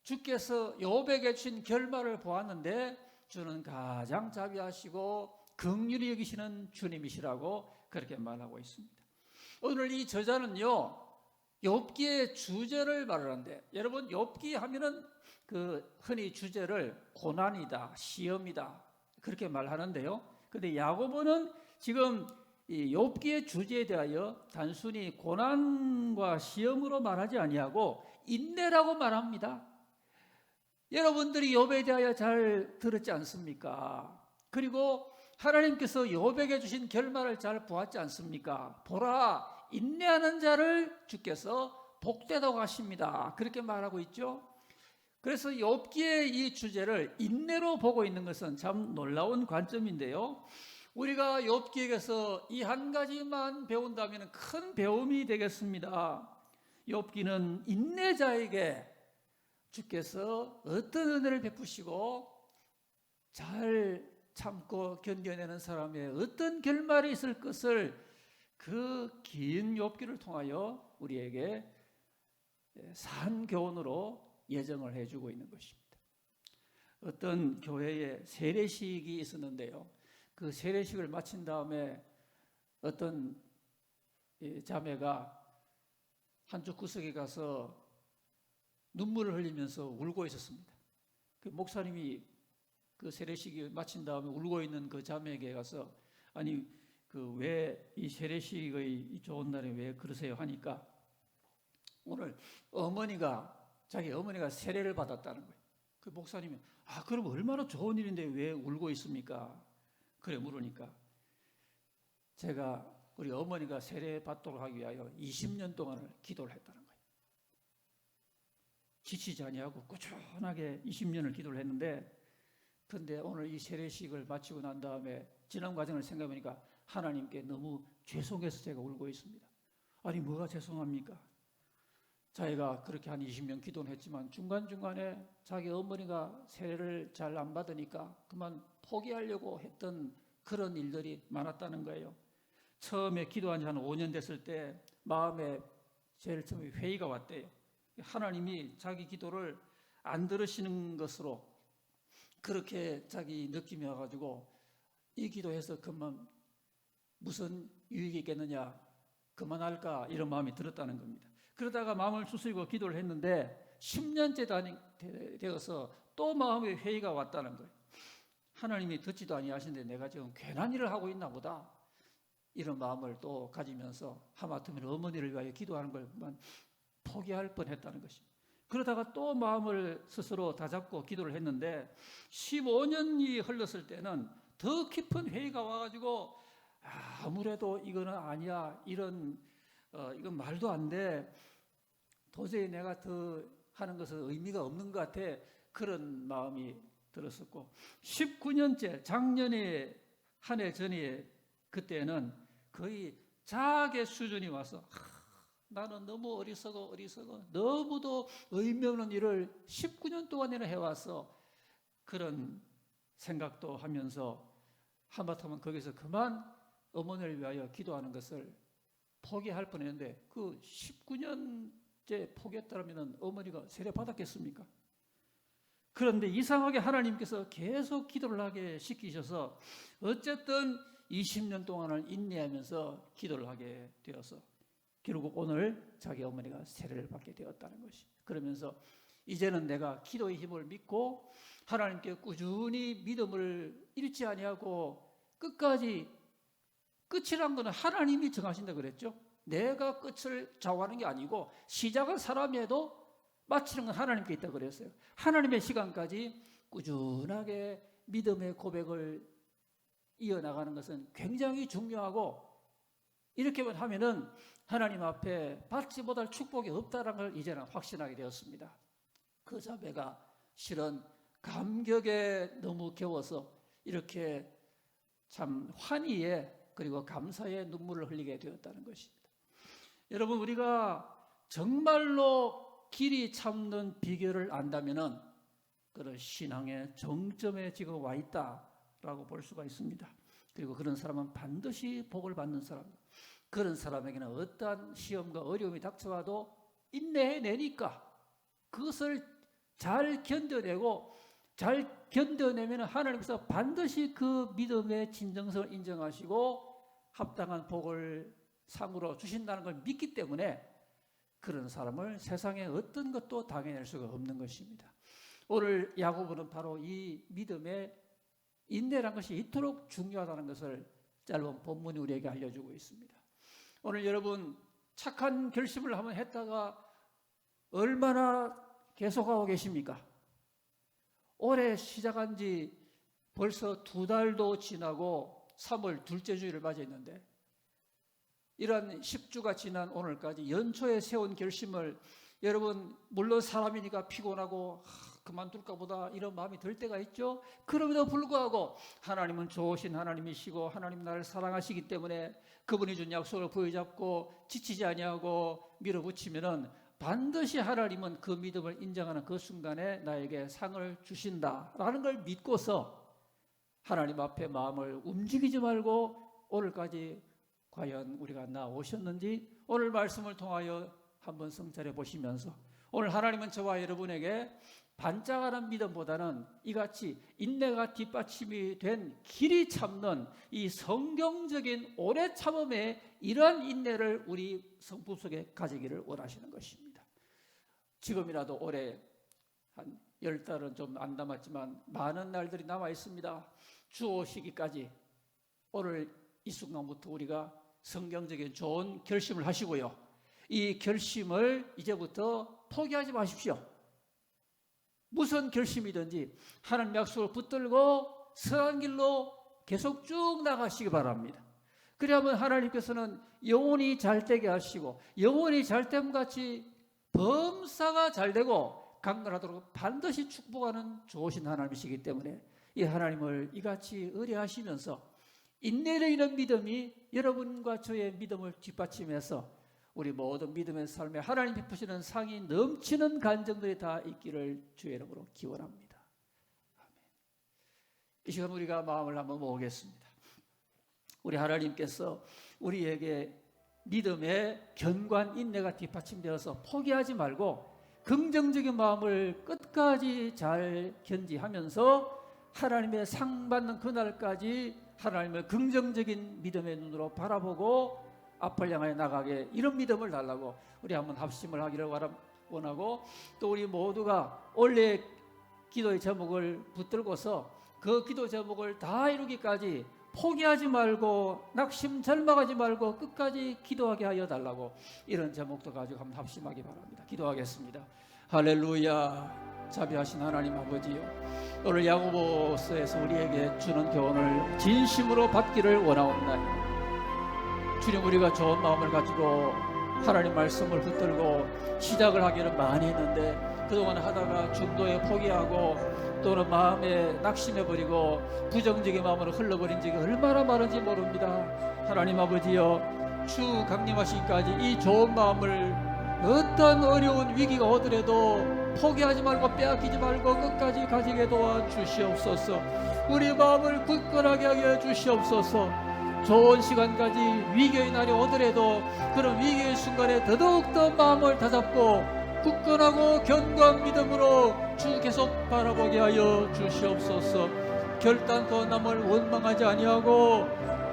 주께서 욥에게 주신 결말을 보았는데 주는 가장 자비하시고 긍휼히 여기시는 주님이시라고 그렇게 말하고 있습니다. 오늘 이 저자는요, 욥기의 주제를 말하는데, 여러분, 욥기 하면은 그 흔히 주제를 고난이다, 시험이다 그렇게 말하는데요. 근데 야고보는 지금 이 욥기의 주제에 대하여 단순히 고난과 시험으로 말하지 아니하고 인내라고 말합니다. 여러분들이 욥에 대하여 잘 들었지 않습니까? 그리고 하나님께서 욥에게 주신 결말을 잘 보았지 않습니까? 보라, 인내하는 자를 주께서 복되다고 하십니다. 그렇게 말하고 있죠. 그래서 욥기의 이 주제를 인내로 보고 있는 것은 참 놀라운 관점인데요. 우리가 욥기에게서 이 한 가지만 배운다면 큰 배움이 되겠습니다. 욥기는 인내자에게 주께서 어떤 은혜를 베푸시고 잘 참고 견뎌내는 사람의 어떤 결말이 있을 것을 그 긴 욥기를 통하여 우리에게 산 교훈으로 예정을 해주고 있는 것입니다. 어떤 교회에 세례식이 있었는데요, 그 세례식을 마친 다음에 어떤 이 자매가 한쪽 구석에 가서 눈물을 흘리면서 울고 있었습니다. 그 목사님이 그 세례식이 마친 다음에 울고 있는 그 자매에게 가서 아니 그 왜 이 세례식의 이 좋은 날에 왜 그러세요 하니까 오늘 자기 어머니가 세례를 받았다는 거예요. 그 목사님이 그럼 얼마나 좋은 일인데 왜 울고 있습니까? 그래 물으니까 제가 우리 어머니가 세례 받도록 하기 위하여 20년 동안을 기도를 했다는 거예요. 지치지 아니하고 꾸준하게 20년을 기도를 했는데 그런데 오늘 이 세례식을 마치고 난 다음에 지난 과정을 생각해보니까 하나님께 너무 죄송해서 제가 울고 있습니다. 아니 뭐가 죄송합니까? 자기가 그렇게 한 20년 기도는 했지만 중간중간에 자기 어머니가 세례를 잘 안 받으니까 그만 포기하려고 했던 그런 일들이 많았다는 거예요. 처음에 기도한 지 한 5년 됐을 때 마음에 제일 처음에 회의가 왔대요. 하나님이 자기 기도를 안 들으시는 것으로 그렇게 자기 느낌이 와가지고 이 기도해서 그만 무슨 유익이 있겠느냐 그만할까 이런 마음이 들었다는 겁니다. 그러다가 마음을 추스리고 기도를 했는데 10년째 되어서 또 마음의 회의가 왔다는 거예요. 하나님이 듣지도 아니하시는데 내가 지금 괜한 일을 하고 있나 보다 이런 마음을 또 가지면서 하마터면 어머니를 위하여 기도하는 걸만 포기할 뻔했다는 것입니다. 그러다가 또 마음을 스스로 다잡고 기도를 했는데 15년이 흘렀을 때는 더 깊은 회의가 와가지고 아무래도 이거는 아니야 이건 말도 안 돼 도저히 내가 더 하는 것은 의미가 없는 것 같아 그런 마음이 들었었고 19년째 작년에 한 해 전에 그때는 거의 자학의 수준이 와서 나는 너무 어리석어 너무도 의미 없는 일을 19년 동안이나 해왔어 그런 생각도 하면서 하마터면 거기서 그만 어머니를 위하여 기도하는 것을 포기할 뻔했는데 그 19년째 포기했다면 어머니가 세례 받았겠습니까? 그런데 이상하게 하나님께서 계속 기도를 하게 시키셔서 어쨌든 20년 동안을 인내하면서 기도를 하게 되어서 결국 오늘 자기 어머니가 세례를 받게 되었다는 것이. 그러면서 이제는 내가 기도의 힘을 믿고 하나님께 꾸준히 믿음을 잃지 아니하고 끝까지 끝이란 것은 하나님이 정하신다 그랬죠. 내가 끝을 좌우하는 게 아니고 시작은 사람이 해도 마치는 건 하나님께 있다 그랬어요. 하나님의 시간까지 꾸준하게 믿음의 고백을 이어나가는 것은 굉장히 중요하고 이렇게만 하면은 하나님 앞에 받지 못할 축복이 없다는 걸 이제는 확신하게 되었습니다. 그 자매가 실은 감격에 너무 겨워서 이렇게 참 환희에 그리고 감사의 눈물을 흘리게 되었다는 것입니다. 여러분 우리가 정말로 길이 참는 비결을 안다면은 그런 신앙의 정점에 지금 와 있다라고 볼 수가 있습니다. 그리고 그런 사람은 반드시 복을 받는 사람. 그런 사람에게는 어떠한 시험과 어려움이 닥쳐와도 인내해내니까 그것을 잘 견뎌내고 잘 견뎌내면 하나님께서 반드시 그 믿음의 진정성을 인정하시고 합당한 복을 상으로 주신다는 걸 믿기 때문에 그런 사람을 세상에 어떤 것도 당해낼 수가 없는 것입니다. 오늘 야고보는 바로 이 믿음의 인내라는 것이 이토록 중요하다는 것을 짧은 본문이 우리에게 알려주고 있습니다. 오늘 여러분 착한 결심을 한번 했다가 얼마나 계속하고 계십니까? 올해 시작한 지 벌써 2달도 지나고 3월 둘째 주일을 맞이했는데 이런 10주가 지난 오늘까지 연초에 세운 결심을 여러분 물론 사람이니까 피곤하고 그만둘까 보다 이런 마음이 들 때가 있죠. 그럼에도 불구하고 하나님은 좋으신 하나님이시고 하나님 나를 사랑하시기 때문에 그분이 준 약속을 부여잡고 지치지 아니하고 밀어붙이면은 반드시 하나님은 그 믿음을 인정하는 그 순간에 나에게 상을 주신다라는 걸 믿고서 하나님 앞에 마음을 움직이지 말고 오늘까지 과연 우리가 나오셨는지 오늘 말씀을 통하여 한번 성찰해 보시면서 오늘 하나님은 저와 여러분에게 반짝하는 믿음보다는 이같이 인내가 뒷받침이 된 길이 참는 이 성경적인 오래 참음의 이러한 인내를 우리 성품 속에 가지기를 원하시는 것입니다. 지금이라도 올해 한 10달은 좀 안 남았지만 많은 날들이 남아 있습니다. 주 오시기까지 오늘 이 순간부터 우리가 성경적인 좋은 결심을 하시고요. 이 결심을 이제부터 포기하지 마십시오. 무슨 결심이든지 하나님 약속을 붙들고 선한 길로 계속 쭉 나가시기 바랍니다. 그러면 하나님께서는 영혼이 잘되게 하시고 영혼이 잘됨같이 범사가 잘되고 강건하도록 반드시 축복하는 좋으신 하나님이시기 때문에 이 하나님을 이같이 의뢰하시면서 인내를 있는 믿음이 여러분과 저의 믿음을 뒷받침해서 우리 모든 믿음의 삶에 하나님 베푸시는 상이 넘치는 간증들이 다 있기를 주의 이름으로 기원합니다. 아멘. 이 시간 우리가 마음을 한번 모으겠습니다. 우리 하나님께서 우리에게 믿음의 견고한 인내가 뒷받침되어서 포기하지 말고 긍정적인 마음을 끝까지 잘 견지하면서 하나님의 상 받는 그날까지 하나님의 긍정적인 믿음의 눈으로 바라보고 앞을 향해 나가게 이런 믿음을 달라고 우리 한번 합심을 하기를 원하고 또 우리 모두가 원래 기도의 제목을 붙들고서 그 기도 제목을 다 이루기까지 포기하지 말고 낙심 절망하지 말고 끝까지 기도하게 하여 달라고 이런 제목도 가지고 한번 합심하기 바랍니다. 기도하겠습니다. 할렐루야. 자비하신 하나님 아버지요, 오늘 야고보서에서 우리에게 주는 교훈을 진심으로 받기를 원하옵나이다. 주님, 우리가 좋은 마음을 가지고 하나님 말씀을 붙들고 시작을 하기는 많이 했는데 그동안 하다가 중도에 포기하고 또는 마음에 낙심해버리고 부정적인 마음으로 흘러버린 적이 얼마나 많은지 모릅니다. 하나님 아버지여, 주 강림하시기까지 이 좋은 마음을 어떤 어려운 위기가 오더라도 포기하지 말고 빼앗기지 말고 끝까지 가지게 도와주시옵소서. 우리 마음을 굳건하게 하게 주시옵소서. 좋은 시간까지 위기의 날이 오더라도 그런 위기의 순간에 더더욱더 마음을 다잡고 굳건하고 견고한 믿음으로 주 계속 바라보게 하여 주시옵소서. 결단코 남을 원망하지 아니하고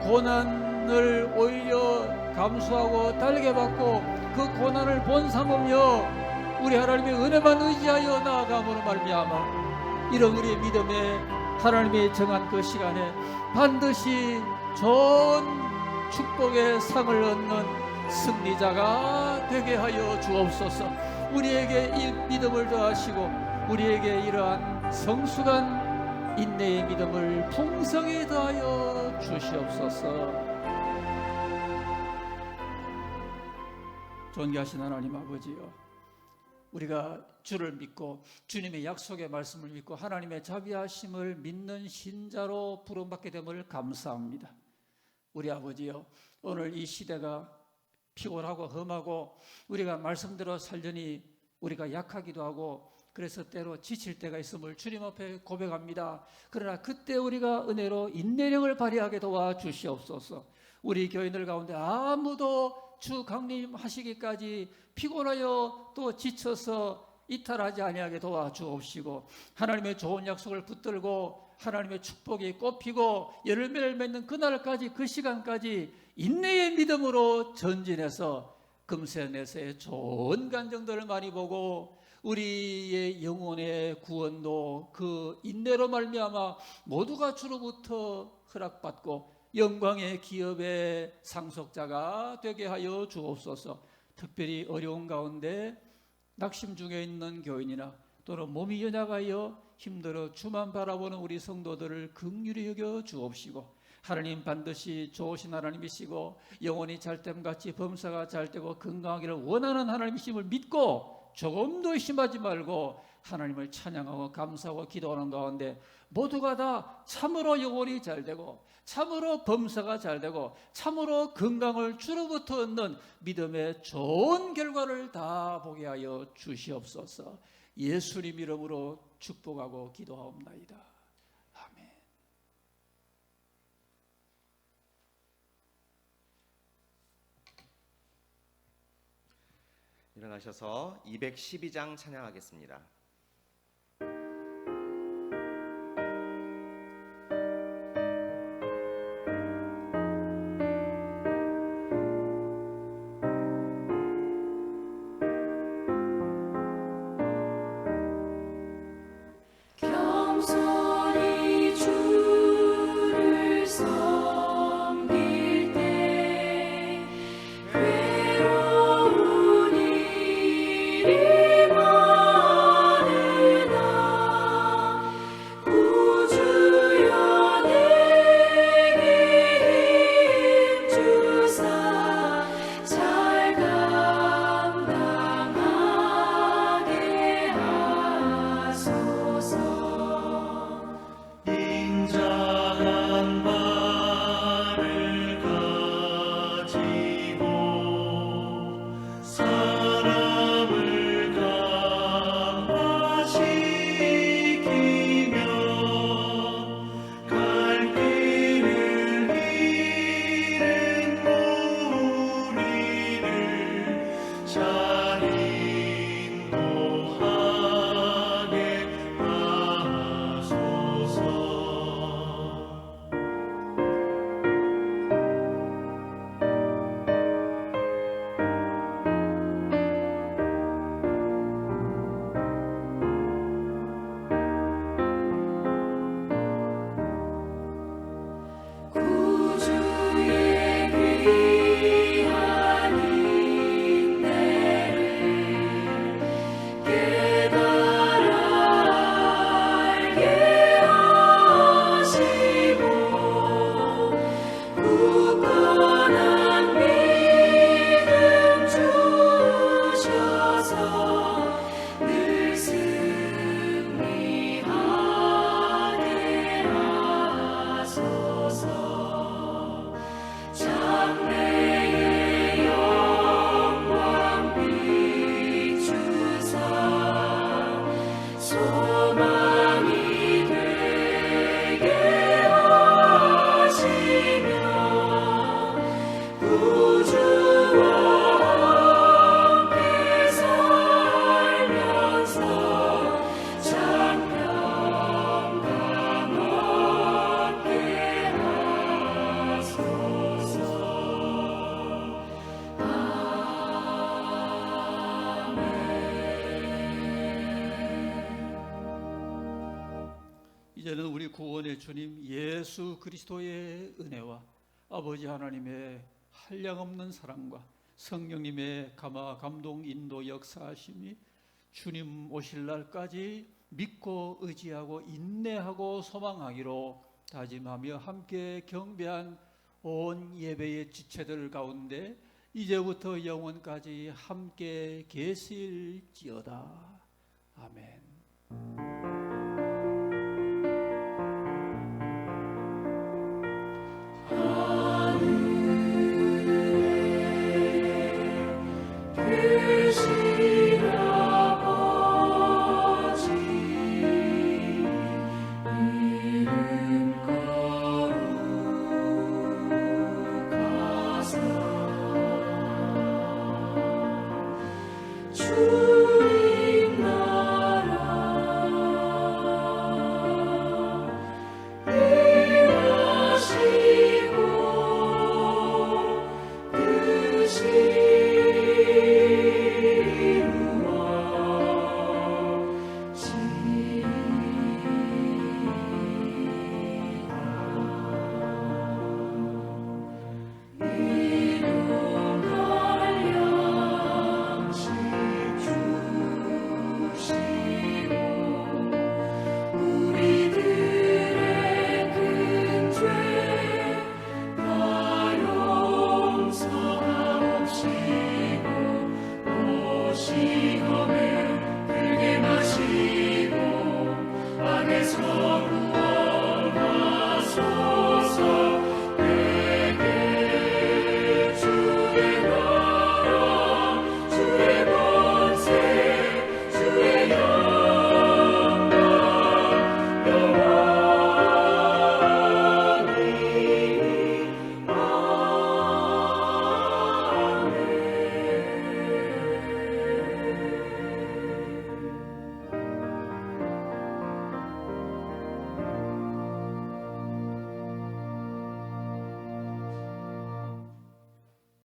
고난을 오히려 감수하고 달게 받고 그 고난을 본삼으며 우리 하나님의 은혜만 의지하여 나아감으로 말미암아 이런 우리의 믿음에 하나님이 정한 그 시간에 반드시 좋은 축복의 상을 얻는 승리자가 되게 하여 주옵소서. 우리에게 이 믿음을 더하시고 우리에게 이러한 성숙한 인내의 믿음을 풍성히 더하여 주시옵소서. 존귀하신 하나님 아버지요, 우리가 주를 믿고 주님의 약속의 말씀을 믿고 하나님의 자비하심을 믿는 신자로 부름받게 됨을 감사합니다. 우리 아버지요, 오늘 이 시대가 피곤하고 험하고 우리가 말씀대로 살려니 우리가 약하기도 하고 그래서 때로 지칠 때가 있음을 주님 앞에 고백합니다. 그러나 그때 우리가 은혜로 인내력을 발휘하게 도와주시옵소서. 우리 교인들 가운데 아무도 주 강림하시기까지 피곤하여 또 지쳐서 이탈하지 아니하게 도와주옵시고 하나님의 좋은 약속을 붙들고 하나님의 축복이 꽃피고 열매를 맺는 그날까지 그 시간까지 인내의 믿음으로 전진해서 금세 내세 좋은 간증들을 많이 보고 우리의 영혼의 구원도 그 인내로 말미암아 모두가 주로부터 허락받고 영광의 기업의 상속자가 되게 하여 주옵소서. 특별히 어려운 가운데 낙심 중에 있는 교인이나 또는 몸이 연약하여 힘들어 주만 바라보는 우리 성도들을 긍휼히 여겨 주옵시고 하나님 반드시 좋으신 하나님이시고 영혼이 잘됨같이 범사가 잘되고 건강하기를 원하는 하나님이심을 믿고 조금도 의심하지 말고 하나님을 찬양하고 감사하고 기도하는 가운데 모두가 다 참으로 영혼이 잘되고 참으로 범사가 잘되고 참으로 건강을 주로부터 얻는 믿음의 좋은 결과를 다 보게 하여 주시옵소서. 예수님 이름으로 축복하고 기도하옵나이다. 아멘. 일어나셔서 212장 찬양하겠습니다. 이제는 우리 구원의 주님 예수 그리스도의 은혜와 아버지 하나님의 한량없는 사랑과 성령님의 감화 감동 인도 역사하심이 주님 오실 날까지 믿고 의지하고 인내하고 소망하기로 다짐하며 함께 경배한 온 예배의 지체들 가운데 이제부터 영원까지 함께 계실지어다. 아멘.